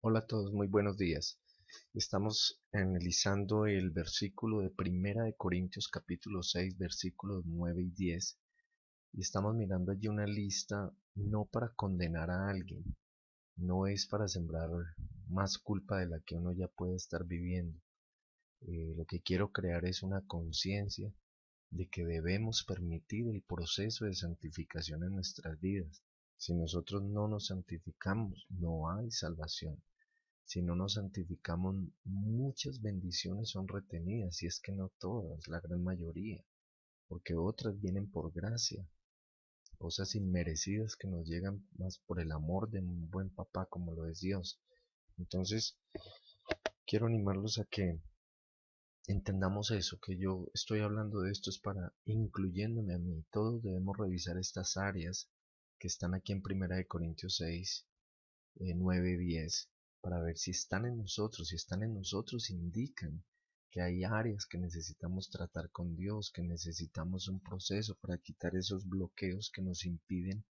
Hola a todos, muy buenos días. Estamos analizando el versículo de Primera de Corintios capítulo 6 versículos 9 y 10 y estamos mirando allí una lista no para condenar a alguien, no es para sembrar más culpa de la que uno ya puede estar viviendo. Lo que quiero crear es una conciencia de que debemos permitir el proceso de santificación en nuestras vidas. Si nosotros no nos santificamos, no hay salvación. Si no nos santificamos, muchas bendiciones son retenidas, y es que no todas, la gran mayoría, porque otras vienen por gracia, cosas inmerecidas que nos llegan más por el amor de un buen papá como lo es Dios. Entonces, quiero animarlos a que entendamos eso, que yo estoy hablando de esto es para incluyéndome a mí. Todos debemos revisar estas áreas que están aquí en Primera de Corintios 6 9, 10, para ver si están en nosotros. Si están en nosotros, indican que hay áreas que necesitamos tratar con Dios, que necesitamos un proceso para quitar esos bloqueos que nos impiden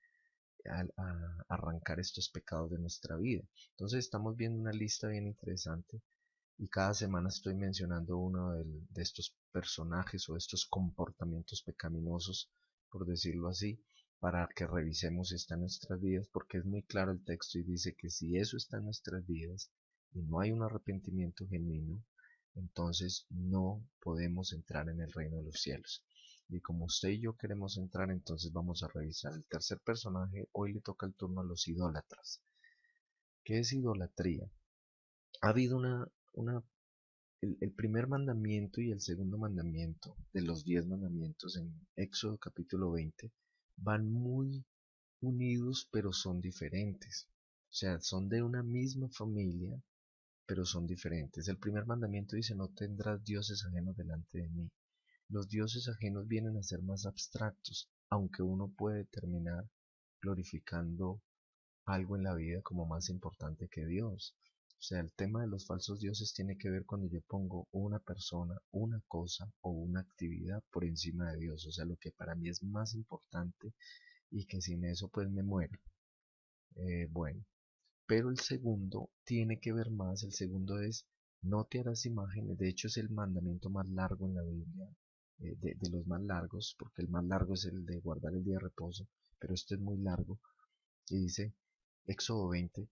arrancar estos pecados de nuestra vida. Entonces estamos viendo una lista bien interesante y cada semana estoy mencionando uno de estos personajes o estos comportamientos pecaminosos, por decirlo así, para que revisemos si está en nuestras vidas, porque es muy claro el texto y dice que si eso está en nuestras vidas y no hay un arrepentimiento genuino, entonces no podemos entrar en el reino de los cielos. Y como usted y yo queremos entrar, entonces vamos a revisar el tercer personaje. Hoy le toca el turno a los idólatras. ¿Qué es idolatría? Ha habido el primer mandamiento y el segundo mandamiento de los 10 mandamientos en Éxodo capítulo 20 van muy unidos, pero son diferentes. O sea, son de una misma familia, pero son diferentes. El primer mandamiento dice: no tendrás dioses ajenos delante de mí. Los dioses ajenos vienen a ser más abstractos, aunque uno puede terminar glorificando algo en la vida como más importante que Dios. O sea, el tema de los falsos dioses tiene que ver cuando yo pongo una persona, una cosa o una actividad por encima de Dios. O sea, lo que para mí es más importante y que sin eso pues me muero. Bueno, pero el segundo tiene que ver más. El segundo es: no te harás imágenes. De hecho, es el mandamiento más largo en la Biblia, de los más largos, porque el más largo es el de guardar el día de reposo, pero este es muy largo. Y dice, Éxodo 20,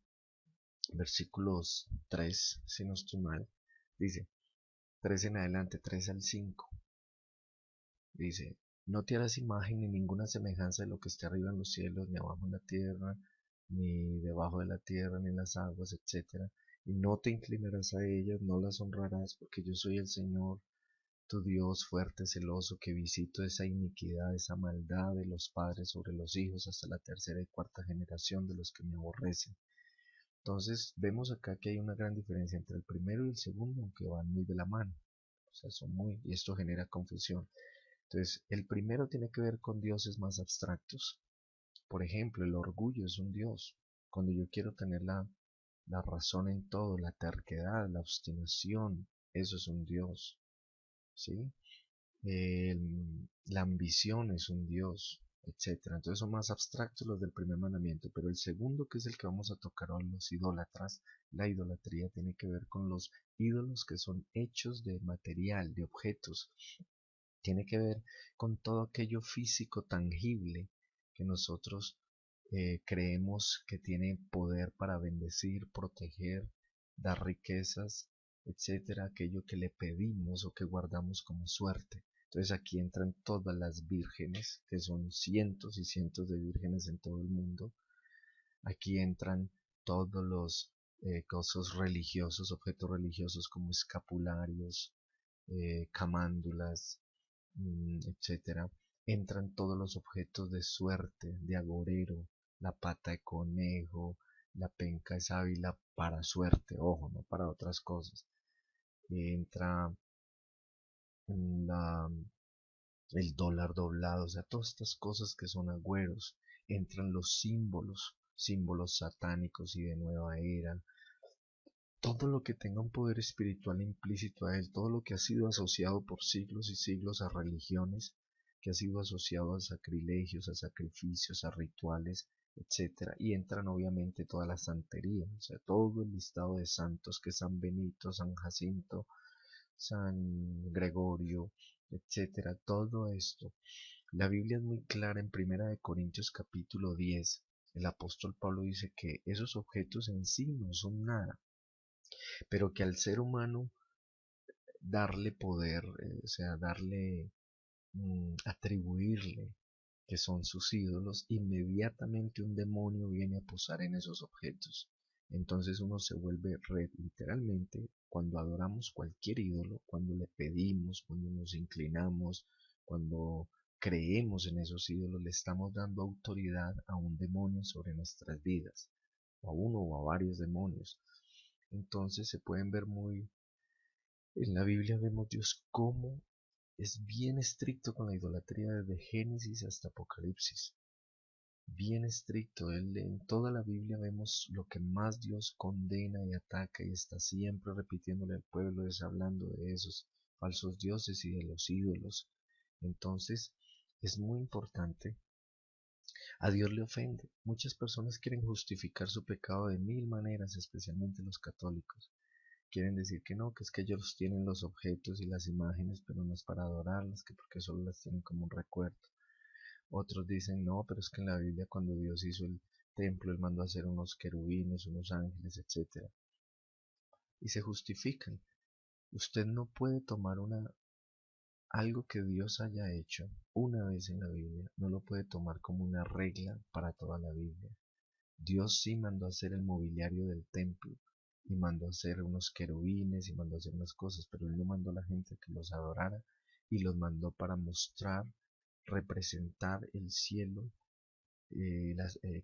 versículos 3, si no estoy mal, dice, 3 en adelante, 3 al 5, dice: no te harás imagen ni ninguna semejanza de lo que esté arriba en los cielos, ni abajo en la tierra, ni debajo de la tierra, ni en las aguas, etcétera. Y no te inclinarás a ellas, no las honrarás, porque yo soy el Señor, tu Dios fuerte, celoso, que visito esa iniquidad, esa maldad de los padres sobre los hijos hasta la tercera y cuarta generación de los que me aborrecen. Entonces vemos acá que hay una gran diferencia entre el primero y el segundo, aunque van muy de la mano. O sea, y esto genera confusión. Entonces, el primero tiene que ver con dioses más abstractos. Por ejemplo, el orgullo es un dios. Cuando yo quiero tener la razón en todo, la terquedad, la obstinación, eso es un dios, ¿sí? La ambición es un dios, etcétera. Entonces son más abstractos los del primer mandamiento, pero el segundo, que es el que vamos a tocar hoy, los idólatras, la idolatría tiene que ver con los ídolos que son hechos de material, de objetos. Tiene que ver con todo aquello físico tangible que nosotros creemos que tiene poder para bendecir, proteger, dar riquezas, etcétera, aquello que le pedimos o que guardamos como suerte. Entonces aquí entran todas las vírgenes, que son cientos y cientos de vírgenes en todo el mundo. Aquí entran todos los cosas religiosos, objetos religiosos como escapularios, camándulas, etcétera. Entran todos los objetos de suerte, de agorero, la pata de conejo, la penca de sábila para suerte, ojo, no para otras cosas. Entra la, el dólar doblado, o sea, todas estas cosas que son agüeros. Entran los símbolos, símbolos satánicos y de nueva era. Todo lo que tenga un poder espiritual implícito a él, todo lo que ha sido asociado por siglos y siglos a religiones, que ha sido asociado a sacrilegios, a sacrificios, a rituales, etcétera. Y entran obviamente toda la santería, o sea, todo el listado de santos, que San Benito, San Jacinto, San Gregorio, etcétera, todo esto. La Biblia es muy clara en Primera de Corintios capítulo 10. El apóstol Pablo dice que esos objetos en sí no son nada, pero que al ser humano darle poder, o sea, darle, atribuirle que son sus ídolos, inmediatamente un demonio viene a posar en esos objetos. Entonces uno se vuelve red, literalmente, cuando adoramos cualquier ídolo, cuando le pedimos, cuando nos inclinamos, cuando creemos en esos ídolos, le estamos dando autoridad a un demonio sobre nuestras vidas, o a uno o a varios demonios. Entonces se pueden ver muy, en la Biblia vemos Dios cómo es bien estricto con la idolatría desde Génesis hasta Apocalipsis. Bien estricto. Él, en toda la Biblia vemos lo que más Dios condena y ataca y está siempre repitiéndole al pueblo, es hablando de esos falsos dioses y de los ídolos. Entonces, es muy importante. A Dios le ofende. Muchas personas quieren justificar su pecado de mil maneras, especialmente los católicos. Quieren decir que no, que es que ellos tienen los objetos y las imágenes, pero no es para adorarlas, que porque solo las tienen como un recuerdo. Otros dicen, no, pero es que en la Biblia cuando Dios hizo el templo, Él mandó a hacer unos querubines, unos ángeles, etcétera. Y se justifican. Usted no puede tomar algo que Dios haya hecho una vez en la Biblia, no lo puede tomar como una regla para toda la Biblia. Dios sí mandó a hacer el mobiliario del templo, y mandó a hacer unos querubines, y mandó a hacer unas cosas, pero Él no mandó a la gente que los adorara, y los mandó para mostrar, representar el cielo,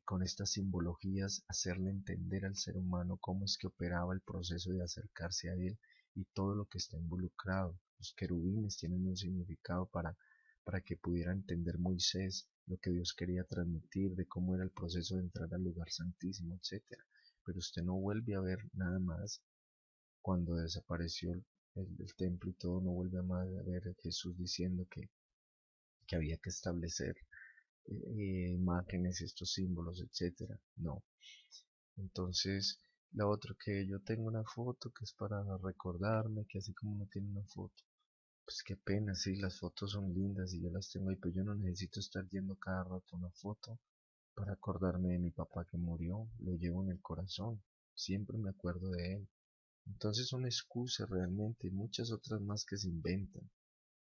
con estas simbologías, hacerle entender al ser humano cómo es que operaba el proceso de acercarse a Él y todo lo que está involucrado. Los querubines tienen un significado para que pudiera entender Moisés lo que Dios quería transmitir, de cómo era el proceso de entrar al lugar santísimo, etcétera. Pero usted no vuelve a ver nada más cuando desapareció el templo y todo, no vuelve a ver a Jesús diciendo que había que establecer imágenes, estos símbolos, etcétera. No. Entonces, la otra, que yo tengo una foto que es para recordarme, que así como uno tiene una foto, pues qué pena, sí, las fotos son lindas y yo las tengo ahí, pero yo no necesito estar yendo cada rato a una foto para acordarme de mi papá que murió, lo llevo en el corazón, siempre me acuerdo de él. Entonces son excusas realmente, y muchas otras más que se inventan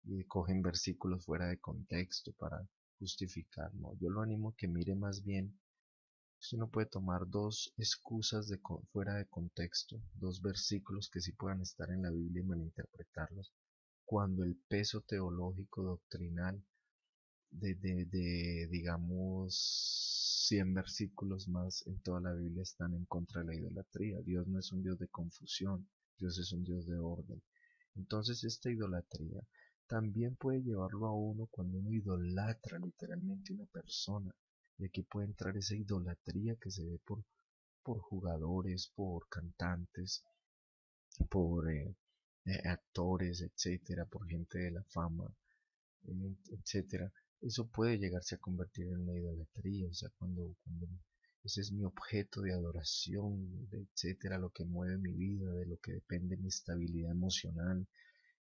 y cogen versículos fuera de contexto para justificar. No, yo lo animo a que mire más bien. Usted no puede tomar dos excusas fuera de contexto, dos versículos que sí puedan estar en la Biblia y malinterpretarlos, cuando el peso teológico doctrinal digamos, 100 versículos más en toda la Biblia están en contra de la idolatría. Dios no es un Dios de confusión, Dios es un Dios de orden. Entonces esta idolatría también puede llevarlo a uno cuando uno idolatra literalmente una persona. Y aquí puede entrar esa idolatría que se ve por jugadores, por cantantes, por actores, etcétera, por gente de la fama, etcétera. Eso puede llegarse a convertir en una idolatría, o sea, cuando ese es mi objeto de adoración, etcétera, lo que mueve mi vida, de lo que depende mi estabilidad emocional,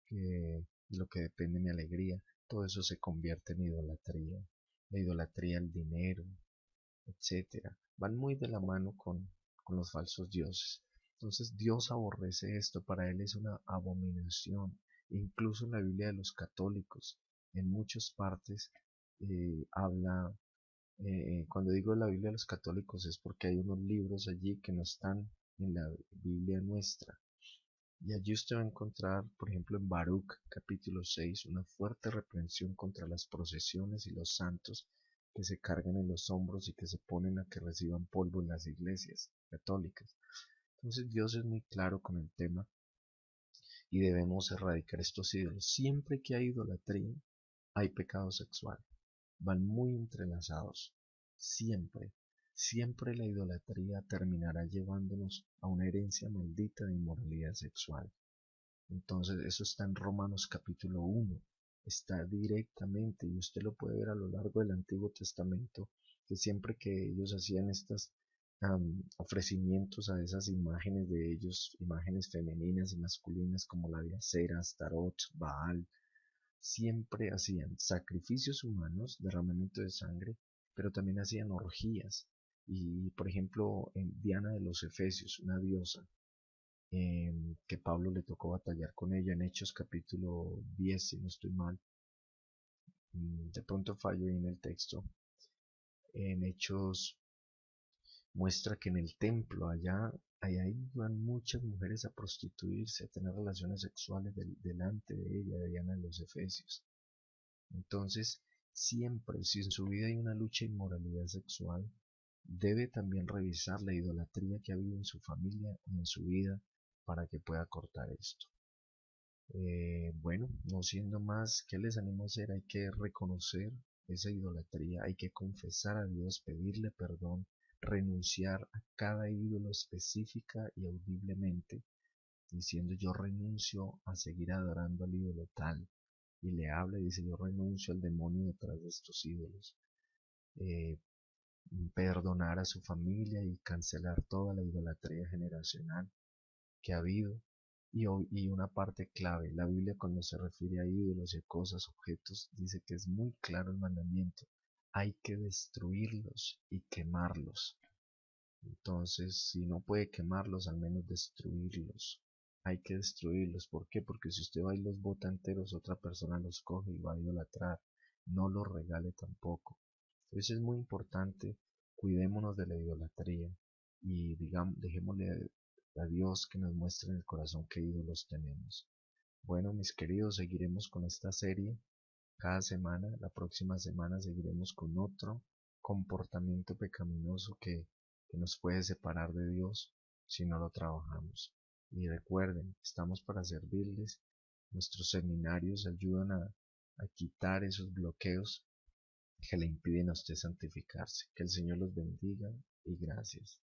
de lo que depende mi alegría, todo eso se convierte en idolatría. La idolatría al dinero, etcétera, van muy de la mano con los falsos dioses. Entonces Dios aborrece esto, para Él es una abominación. Incluso en la Biblia de los católicos, en muchas partes habla, cuando digo la Biblia de los católicos es porque hay unos libros allí que no están en la Biblia nuestra. Y allí usted va a encontrar, por ejemplo, en Baruch capítulo 6, una fuerte reprensión contra las procesiones y los santos que se cargan en los hombros y que se ponen a que reciban polvo en las iglesias católicas. Entonces Dios es muy claro con el tema y debemos erradicar estos ídolos. Siempre que hay idolatría, hay pecado sexual. Van muy entrelazados. Siempre, siempre la idolatría terminará llevándonos a una herencia maldita de inmoralidad sexual. Entonces eso está en Romanos capítulo 1, está directamente, y usted lo puede ver a lo largo del Antiguo Testamento, que siempre que ellos hacían estos ofrecimientos a esas imágenes de ellos, imágenes femeninas y masculinas como la de Aceras, Tarot, Baal, siempre hacían sacrificios humanos, derramamiento de sangre, pero también hacían orgías. Y por ejemplo, en Diana de los Efesios, una diosa, que Pablo le tocó batallar con ella en Hechos capítulo 10, si no estoy mal, de pronto fallo ahí en el texto, en Hechos muestra que en el templo allá iban muchas mujeres a prostituirse, a tener relaciones sexuales delante de ella, de Diana de los Efesios. Entonces, siempre, si en su vida hay una lucha de inmoralidad sexual, debe también revisar la idolatría que ha habido en su familia y en su vida para que pueda cortar esto. Bueno, no siendo más, ¿qué les animo a hacer? Hay que reconocer esa idolatría, hay que confesar a Dios, pedirle perdón, renunciar a cada ídolo específica y audiblemente, diciendo yo renuncio a seguir adorando al ídolo tal, y le habla y dice yo renuncio al demonio detrás de estos ídolos. Eh, Perdonar a su familia y cancelar toda la idolatría generacional que ha habido. Y una parte clave, la Biblia cuando se refiere a ídolos y a cosas, objetos, dice que es muy claro el mandamiento. Hay que destruirlos y quemarlos. Entonces, si no puede quemarlos, al menos destruirlos. Hay que destruirlos. ¿Por qué? Porque si usted va y los bota enteros, otra persona los coge y va a idolatrar. No los regale tampoco. Entonces es muy importante, cuidémonos de la idolatría y digamos, dejémosle a Dios que nos muestre en el corazón qué ídolos tenemos. Bueno, mis queridos, seguiremos con esta serie cada semana. La próxima semana seguiremos con otro comportamiento pecaminoso que nos puede separar de Dios si no lo trabajamos. Y recuerden, estamos para servirles. Nuestros seminarios ayudan a quitar esos bloqueos que le impiden a usted santificarse. Que el Señor los bendiga y gracias.